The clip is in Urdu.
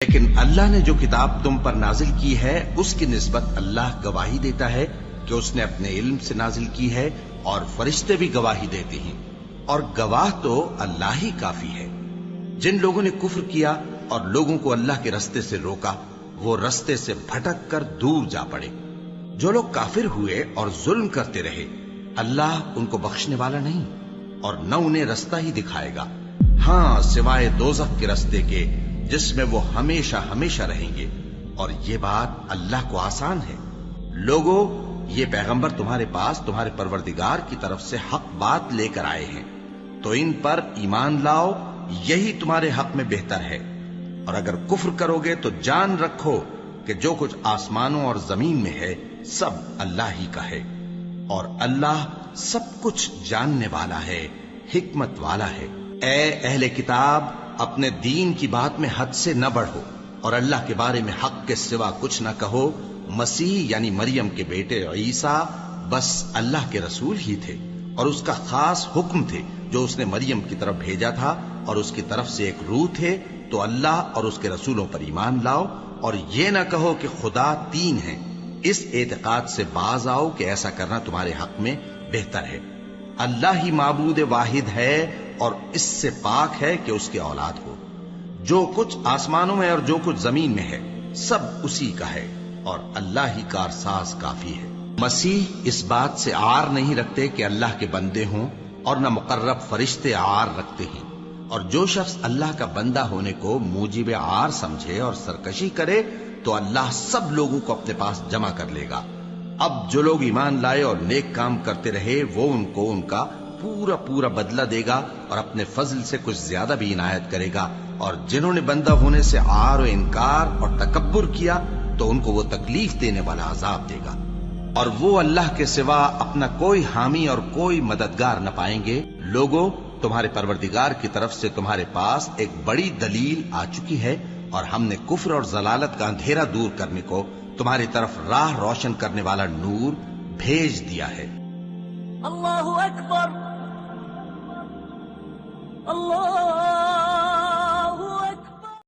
لیکن اللہ نے جو کتاب تم پر نازل کی ہے اس کی نسبت اللہ گواہی دیتا ہے کہ اس نے اپنے علم سے نازل کی ہے، اور فرشتے بھی گواہی دیتے ہیں، اور گواہ تو اللہ ہی کافی ہے۔ جن لوگوں نے کفر کیا اور لوگوں کو اللہ کے رستے سے روکا، وہ رستے سے بھٹک کر دور جا پڑے۔ جو لوگ کافر ہوئے اور ظلم کرتے رہے، اللہ ان کو بخشنے والا نہیں اور نہ انہیں رستہ ہی دکھائے گا، ہاں سوائے دوزخ کے رستے کے جس میں وہ ہمیشہ ہمیشہ رہیں گے، اور یہ بات اللہ کو آسان ہے۔ لوگو، یہ پیغمبر تمہارے پاس تمہارے پروردگار کی طرف سے حق بات لے کر آئے ہیں، تو ان پر ایمان لاؤ، یہی تمہارے حق میں بہتر ہے۔ اور اگر کفر کرو گے تو جان رکھو کہ جو کچھ آسمانوں اور زمین میں ہے سب اللہ ہی کا ہے، اور اللہ سب کچھ جاننے والا ہے، حکمت والا ہے۔ اے اہل کتاب، اپنے دین کی بات میں حد سے نہ بڑھو، اور اللہ کے بارے میں حق کے سوا کچھ نہ کہو۔ مسیح یعنی مریم کے بیٹے عیسیٰ بس اللہ کے رسول ہی تھے، اور اس کا خاص حکم تھے جو اس نے مریم کی طرف بھیجا تھا، اور اس کی طرف سے ایک روح تھے۔ تو اللہ اور اس کے رسولوں پر ایمان لاؤ، اور یہ نہ کہو کہ خدا تین ہیں۔ اس اعتقاد سے باز آؤ کہ ایسا کرنا تمہارے حق میں بہتر ہے۔ اللہ ہی معبود واحد ہے، اور اس سے پاک ہے کہ اس کی اولاد ہو۔ جو کچھ آسمانوں میں اور جو کچھ زمین میں ہے سب اسی کا ہے، اور اللہ ہی کارساز کافی ہے۔ مسیح اس بات سے عار نہیں رکھتے کہ اللہ کے بندے ہوں، اور نہ مقرب فرشتے عار رکھتے ہیں، اور جو شخص اللہ کا بندہ ہونے کو موجب عار سمجھے اور سرکشی کرے تو اللہ سب لوگوں کو اپنے پاس جمع کر لے گا۔ اب جو لوگ ایمان لائے اور نیک کام کرتے رہے وہ ان کو ان کا پورا پورا بدلہ دے گا، اور اپنے فضل سے کچھ زیادہ بھی عنایت کرے گا۔ اور جنہوں نے بندہ ہونے سے عار و انکار اور تکبر کیا تو ان کو وہ تکلیف دینے والا عذاب دے گا، اور وہ اللہ کے سوا اپنا کوئی حامی اور کوئی مددگار نہ پائیں گے۔ لوگوں، تمہارے پروردگار کی طرف سے تمہارے پاس ایک بڑی دلیل آ چکی ہے، اور ہم نے کفر اور ضلالت کا اندھیرا دور کرنے کو تمہاری طرف راہ روشن کرنے والا نور بھیج دیا ہے۔ اللہ اکبر، اللہ